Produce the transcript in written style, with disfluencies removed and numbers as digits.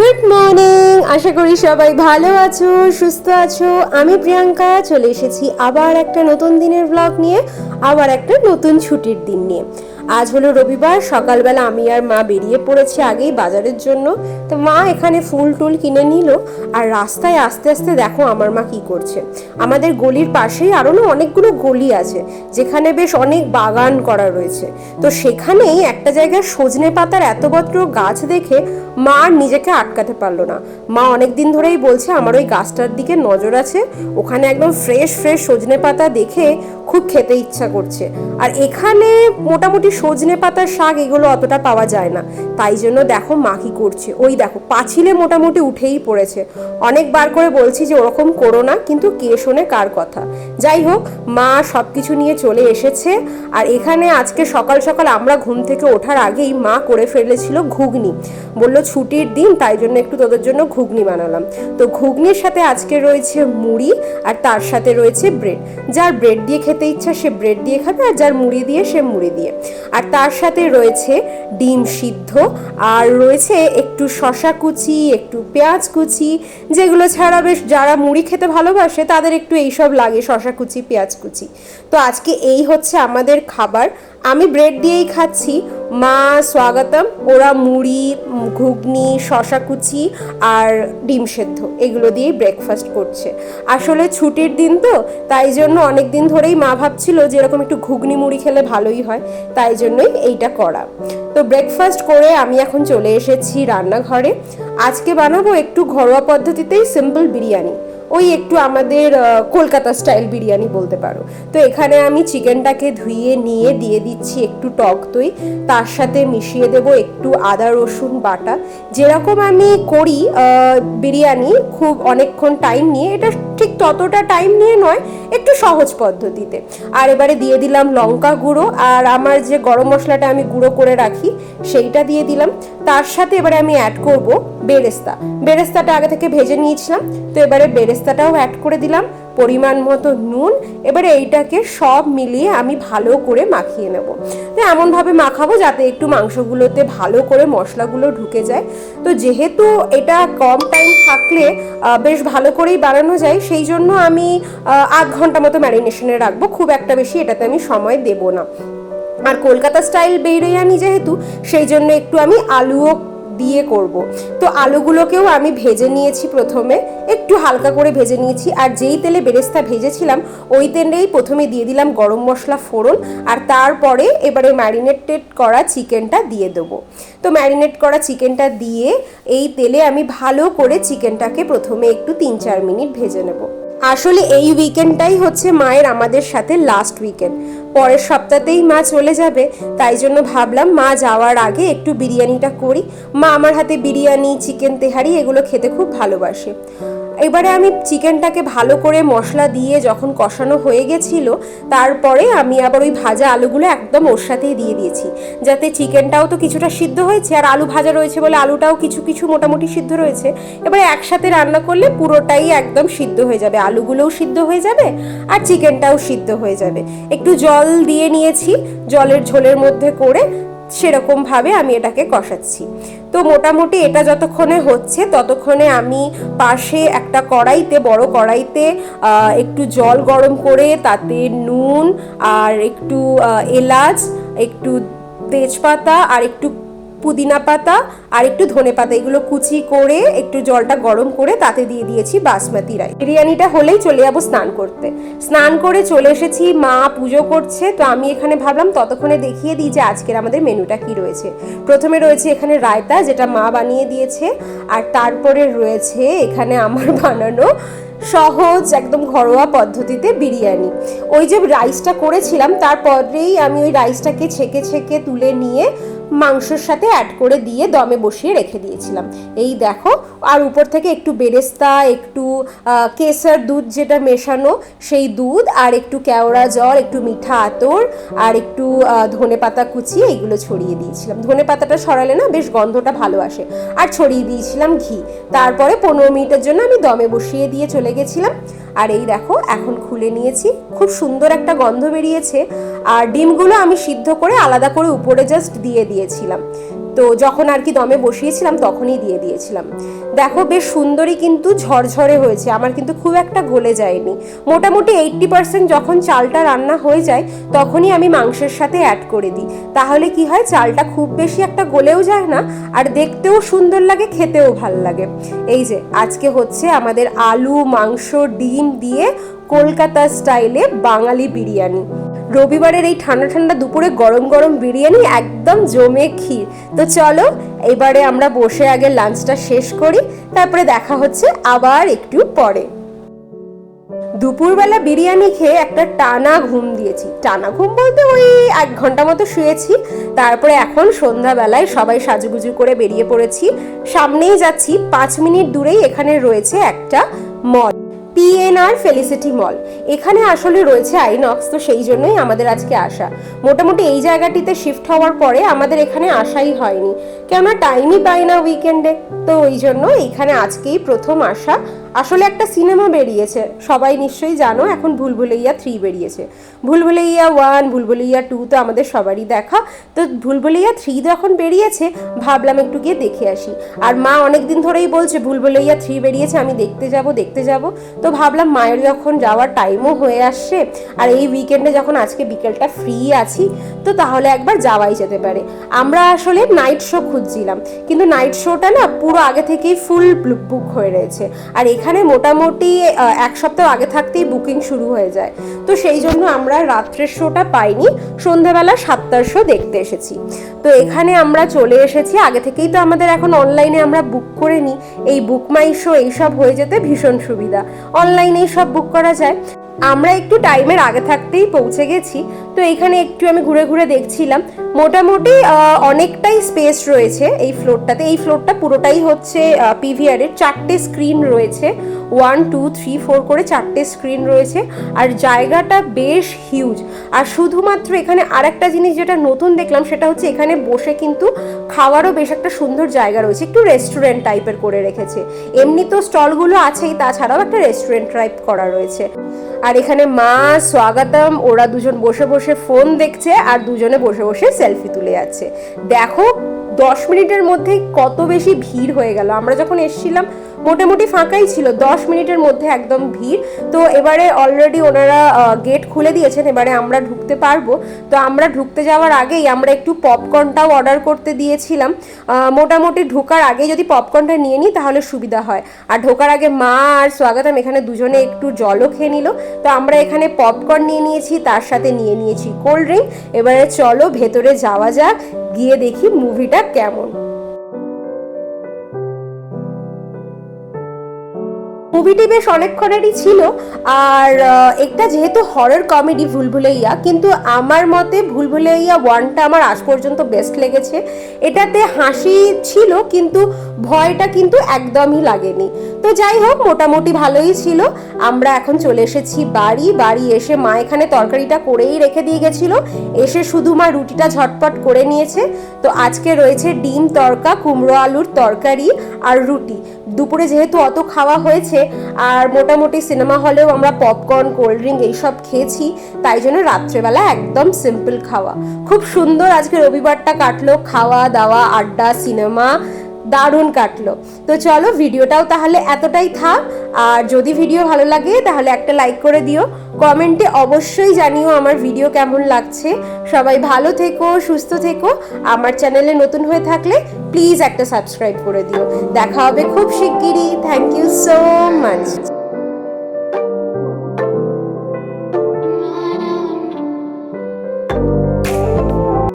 Good morning, আশা করি সবাই ভালো আছো, সুস্থ আছো। আমি প্রিয়াঙ্কা চলে এসেছি আবার একটা নতুন দিনের ব্লগ নিয়ে, আবার একটা নতুন ছুটির দিন নিয়ে। আজ হলো রবিবার, সকালবেলা আমি আর মা বেরিয়ে পড়েছি আগেই বাজারের জন্য। তো মা এখানে ফুল টুল কিনে নিল, আর রাস্তায় আস্তে আস্তে দেখো আমার মা কি করছে। আমাদের গলির পাশেই আরও না অনেকগুলো গলি আছে যেখানে বেশ অনেক বাগান করা রয়েছে। তো সেখানেই একটা জায়গায় সজনে পাতার এত বড় গাছ দেখে মা আর নিজেকে আটকাতে পারলো না। মা অনেক দিন ধরেই বলছে আমার ওই গাছটার দিকে নজর আছে, ওখানে একদম ফ্রেশ ফ্রেশ সজনে পাতা দেখে খুব খেতে ইচ্ছা করছে। আর এখানে মোটামুটি সজনে পাতার শাক এগুলো অতটা পাওয়া যায় না, তাই জন্য দেখো মা কি করছে। ওই দেখো পাঁচিলে মোটামুটি উঠেই পড়েছে। অনেকবার করে বলছি যে ওরকম করো না, কিন্তু কে শোনে কার কথা। যাই হোক, মা সব কিছু নিয়ে চলে এসেছে। আর এখানে আজকে সকাল সকাল আমরা ঘুম থেকে ওঠার আগেই মা করে ফেলেছিল ঘুগনি। বললো ছুটির দিন, তাই জন্য একটু তোদের জন্য ঘুগনি বানালাম। তো ঘুগনির সাথে আজকে রয়েছে মুড়ি, আর তার সাথে রয়েছে ব্রেড। যার ব্রেড দিয়ে খেতে ইচ্ছা সে ব্রেড দিয়ে খাবে, আর যার মুড়ি দিয়ে সে মুড়ি দিয়ে। আর তার সাথে রয়েছে ডিম সিদ্ধ, আর রয়েছে একটু শসা কুচি, একটু পেঁয়াজ কুচি, যেগুলো ছাড়া বেশ যারা মুড়ি খেতে ভালোবাসে তাদের একটু এইসব লাগে, শসা কুচি পেঁয়াজ কুচি। তো আজকে এই হচ্ছে আমাদের খাবার। আমি ব্রেড দিয়েই খাচ্ছি, মা স্বাগতম ওরা মুড়ি, ঘুগনি, শসা কুচি আর ডিম সেদ্ধ এগুলো দিয়েই ব্রেকফাস্ট করছে। আসলে ছুটির দিন তো, তাই জন্য অনেক দিন ধরেই মা ভাবছিল যে এরকম একটু ঘুগনি মুড়ি খেলে ভালোই হয়, তাই জন্যই এইটা করা। তো ব্রেকফাস্ট করে আমি এখন চলে এসেছি রান্নাঘরে। আজকে বানাবো একটু ঘরোয়া পদ্ধতিতেই সিম্পল বিরিয়ানি, ওই একটু আমাদের কলকাতা স্টাইল বিরিয়ানি বলতে পারো। তো এখানে আমি চিকেনটাকে ধুয়ে নিয়ে দিয়ে দিচ্ছি একটু টক দই, তার সাথে মিশিয়ে দেব একটু আদা রসুন বাটা। যেরকম আমি করি বিরিয়ানি খুব অনেকক্ষণ টাইম নিয়ে, এটা ঠিক ততটা টাইম নিয়ে নয়, একটু সহজ পদ্ধতিতে। আর এবারে দিয়ে দিলাম লঙ্কা গুঁড়ো, আর আমার যে গরম মশলাটা আমি গুঁড়ো করে রাখি সেইটা দিয়ে দিলাম। তার সাথে এবারে আমি অ্যাড করব বেরেস্তা। বেরেস্তাটা আগে থেকে ভেজে নিয়েছিলাম, তো এবারে বেরেস্তাটাও অ্যাড করে দিলাম, পরিমাণ মতো নুন। এবারে এইটাকে সব মিলিয়ে আমি ভালো করে মাখিয়ে নেব। তো এমনভাবে মাখাবো যাতে একটু মাংসগুলোতে ভালো করে মশলাগুলো ঢুকে যায়। তো যেহেতু এটা কম টাইম থাকলে বেশ ভালো করেই বানানো যায়, সেই জন্য আমি 8 ঘন্টা মতো ম্যারিনেশনে রাখবো, খুব একটা বেশি এটাতে আমি সময় দেব না। আর কলকাতা স্টাইল বিরিয়ানি যেহেতু, সেই জন্য একটু আমি আলুও দিয়ে করব। তো আলুগুলোকেও আমি ভেজে নিয়েছি, প্রথমে একটু হালকা করে ভেজে নিয়েছি। আর যেই তেলে বেরেস্তা ভেজেছিলাম ওই তেলেই প্রথমে দিয়ে দিলাম গরম মশলা ফোড়ন, আর তারপরে এবারে ম্যারিনেটেড করা চিকেনটা দিয়ে দেবো। তো ম্যারিনেট করা চিকেনটা দিয়ে এই তেলে আমি ভালো করে চিকেনটাকে প্রথমে একটু 3-4 মিনিট ভেজে নেব। আসলে এই উইকেন্ডটাই হচ্ছে মায়ের আমাদের সাথে লাস্ট উইকেন্ড, পরের সপ্তাহতেই মা চলে যাবে। তাই জন্য ভাবলাম মা যাওয়ার আগে একটু বিরিয়ানিটা করি। মা আমার হাতে বিরিয়ানি, চিকেন তেহারি এগুলো খেতে খুব ভালোবাসে। এবারে আমি চিকেনটাকে ভালো করে মশলা দিয়ে যখন কষানো হয়ে গেছিল, তারপরে আমি আবার ওই ভাজা আলুগুলো একদম ওর সাথেই দিয়ে দিয়েছি, যাতে চিকেনটাও তো কিছুটা সিদ্ধ হয়েছে, আর আলু ভাজা রয়েছে বলে আলুটাও কিছু কিছু মোটামুটি সিদ্ধ রয়েছে। এবারে একসাথে রান্না করলে পুরোটাই একদম সিদ্ধ হয়ে যাবে, আলুগুলোও সিদ্ধ হয়ে যাবে আর চিকেনটাও সিদ্ধ হয়ে যাবে। একটু জল দিয়ে নিয়েছি, জলের ঝোলের মধ্যে করে সেরকমভাবে আমি এটাকে কষাচ্ছি। তো মোটামুটি এটা যতক্ষণে হচ্ছে ততক্ষণে আমি পাশে একটা কড়াইতে, বড় কড়াইতে একটু জল গরম করে তাতে নুন আর একটু এলাচ, একটু তেজপাতা আর একটু পুদিনা পাতা আর একটু ধনে পাতা এগুলো কুচি করে একটু জলটা গরম করে তাতে দিয়ে দিয়েছি বাসমতি রাইস। বিরিয়ানিটা হলেই চলে যাবো স্নান করতে। স্নান করে চলে এসেছি, মা পুজো করছে। তো আমি এখানে ভাবলাম ততক্ষণে দেখিয়ে দিই যে আজকের আমাদের মেনুটা কি রয়েছে। প্রথমে রয়েছে এখানে রায়তা, যেটা মা বানিয়ে দিয়েছে, আর তারপরে রয়েছে এখানে আমার বানানো সহজ একদম ঘরোয়া পদ্ধতিতে বিরিয়ানি। ওই যে রাইসটা করেছিলাম তারপরেই আমি ওই রাইসটাকে ছেঁকে ছেঁকে তুলে নিয়ে মাংসের সাথে অ্যাড করে দিয়ে দমে বসিয়ে রেখে দিয়েছিলাম। এই দেখো, আর উপর থেকে একটু বেরেস্তা, একটু কেসার দুধ যেটা মেশানো সেই দুধ, আর একটু কেওড়া জল, একটু মিঠা আতর আর একটু ধনে পাতা কুচি এইগুলো ছড়িয়ে দিয়েছিলাম। ধনে পাতাটা সরালে না বেশ গন্ধটা ভালো আসে। আর ছড়িয়ে দিয়েছিলাম ঘি। তারপরে 15 মিনিটের জন্য আমি দমে বসিয়ে দিয়ে চলে গেছিলাম। আর এই দেখো এখন খুলে নিয়েছি, খুব সুন্দর একটা গন্ধ বেরিয়েছে। আর ডিমগুলো আমি সিদ্ধ করে আলাদা করে উপরে জাস্ট দিয়ে দিয়েছিলাম। তো যখন আর কি দমে বসিয়েছিলাম তখনই দিয়ে দিয়েছিলাম। দেখো বেশ সুন্দরই কিন্তু ঝরঝরে হয়েছে, আমার কিন্তু খুব একটা গলে যায়নি। মোটামুটি 80% যখন চালটা রান্না হয়ে যায় তখনই আমি মাংসের সাথে অ্যাড করে দিই, তাহলে কি হয় চালটা খুব বেশি একটা গলেও যায় না, আর দেখতেও সুন্দর লাগে, খেতেও ভাল লাগে। এই যে আজকে হচ্ছে আমাদের আলু, মাংস, ডিম দিয়ে কলকাতা স্টাইলে বাঙালি বিরিয়ানি। রবিবারের এই ঠান্ডা ঠান্ডা দুপুরে গরম গরম বিরিয়ানি একদম জমে ক্ষীর। তো চলো এবারে আমরা বসে আগে লাঞ্চটা শেষ করি, তারপরে দেখা হচ্ছে আবার একটু পরে। দুপুরবেলা বিরিয়ানি খেয়ে একটা টানা ঘুম দিয়েছি, টানা ঘুম বলতে ওই 1 ঘন্টা মতো শুয়েছি। তারপরে এখন সন্ধ্যাবেলায় সবাই সাজুগুজু করে বেরিয়ে পড়েছি, সামনেই যাচ্ছি, 5 মিনিট দূরেই এখানে রয়েছে একটা মল, PNR ফেলিসিটি মল। এখানে আসলে রয়েছে আইনক্স, তো সেই জন্যই আমাদের আজকে আসা। মোটামুটি এই জায়গাটিতে শিফট হওয়ার পরে আমাদের এখানে আসাই হয়নি, কেননা টাইমই পাই না উইকেন্ডে, তো ওই জন্য এখানে আজকেই প্রথম আসা। আসলে একটা সিনেমা বেরিয়েছে, সবাই নিশ্চয়ই জানো, এখন ভুলভুলাইয়া 3 বেরিয়েছে। ভুলভুলাইয়া 1, ভুলভুলাইয়া 2 তো আমাদের সবারই দেখা, তো ভুলভুলাইয়া 3 যখন বেরিয়েছে ভাবলাম একটু গিয়ে দেখে আসি। আর মা অনেকদিন ধরেই বলছে ভুলভুলাইয়া 3 বেরিয়েছে, আমি দেখতে যাব। তো ভাবলাম মায়ের যখন যাওয়ার টাইমও হয়ে আসছে, আর এই উইকেন্ডে যখন আজকে বিকেলটা ফ্রি আছি, তো তাহলে একবার যাওয়াই যেতে পারে। আমরা আসলে নাইট শো খুঁজছিলাম, কিন্তু নাইট শোটা না পুরো আগে থেকেই ফুল বুক হয়ে রয়েছে, আর এখানে মোটামুটি 1 সপ্তাহ আগে থাকতেই বুকিং শুরু হয়ে যায়। তো সেই জন্য আমরা রাত্রের শোটা পাইনি, সন্ধ্যাবেলা 7টার শো দেখতে এসেছি। তো এখানে আমরা চলে এসেছি, আগে থেকেই তো আমাদের এখন অনলাইনে আমরা বুক করে নিই, এই বুক মাই শো এইসব হয়ে যেতে ভীষণ সুবিধা, অনলাইনেই সব বুক করা যায়। আমরা একটু টাইমের আগে থাকতেই পৌঁছে গেছি। তো এখানে একটু আমি ঘুরে ঘুরে দেখছিলাম, মোটামুটি অনেকটাই স্পেস রয়েছে এই ফ্লোরটাতে। এই ফ্লোরটা পুরোটাই হচ্ছে PVR এর, 4টে স্ক্রিন রয়েছে, 1, 2, 3, 4 করে 4টে স্ক্রিন রয়েছে, আর জায়গাটা বেশ হিউজ। আর শুধুমাত্র এখানে আরেকটা জিনিস যেটা নতুন দেখলাম সেটা হচ্ছে এখানে বসে কিন্তু খাওয়ারও বেশ একটা সুন্দর জায়গা রয়েছে, একটু রেস্টুরেন্ট টাইপের করে রেখেছে। এমনি তো স্টলগুলো আছেই, তাছাড়াও একটা রেস্টুরেন্ট টাইপ করা রয়েছে। আর এখানে মা, স্বাগতম ওরা দুজন বসে বসে ফোন দেখছে, আর দুজনে বসে বসে সেলফি তুলে যাচ্ছে। দেখো 10 মিনিটের মধ্যেই কত বেশি ভিড় হয়ে গেল। আমরা যখন এসেছিলাম মোটামুটি ফাঁকাই ছিল, 10 মিনিটের মধ্যে একদম ভিড়। তো এবারে অলরেডি ওনারা গেট খুলে দিয়েছেন, এবারে আমরা ঢুকতে পারবো। তো আমরা ঢুকতে যাওয়ার আগেই আমরা একটু পপকর্নটাও অর্ডার করতে দিয়েছিলাম, মোটামুটি ঢোকার আগে যদি পপকর্নটা নিয়ে নিই তাহলে সুবিধা হয়। আর ঢোকার আগে মা আর স্বাগতম এখানে দুজনে একটু জলও খেয়ে নিল। তো আমরা এখানে পপকর্ন নিয়ে নিয়েছি, তার সাথে নিয়ে নিয়েছি কোল্ড ড্রিঙ্ক। এবারে চলো ভেতরে যাওয়া যাক, গিয়ে দেখি মুভিটা কেমন। মুভিটি বেশ অনেকক্ষণেরই ছিল, আর একটা যেহেতু হরর কমেডি ভুলভুলাইয়া, কিন্তু আমার মতে ভুলভুলাইয়া 1টা আমার আজ পর্যন্ত বেস্ট লেগেছে। এটাতে হাসি ছিল কিন্তু ভয়টা কিন্তু একদমই লাগেনি। তো যাই হোক মোটামুটি ভালোই ছিল। আমরা এখন চলে এসেছি বাড়ি এসে মা এখানে তরকারিটা করেই রেখে দিয়ে গেছিলো, এসে শুধু মা রুটিটা ঝটপট করে নিয়েছে। তো আজকে রয়েছে ডিম তরকা, কুমড়ো আলুর তরকারি আর রুটি। দুপুরে যেহেতু অত খাওয়া হয়েছে, আর মোটামুটি সিনেমা হলেও আমরা পপকর্ন, কোল্ড ড্রিঙ্ক এইসব খেয়েছি, তাই জন্য রাত্রেবেলা একদম সিম্পল খাওয়া। খুব সুন্দর আজকে রবিবারটা কাটলো, খাওয়া দাওয়া, আড্ডা, সিনেমা, দারুণ কাটলো। তো চলো ভিডিওটাও তাহলে এতটাই থাক। আর যদি ভিডিও ভালো লাগে তাহলে একটা লাইক করে দিও, কমেন্টে অবশ্যই জানিও আমার ভিডিও কেমন লাগছে। সবাই ভালো থেকো, সুস্থ থেকো। আমার চ্যানেলে নতুন হয়ে থাকলে প্লিজ একটা সাবস্ক্রাইব করে দিও। দেখা হবে খুব শিগগিরই। Thank you so much.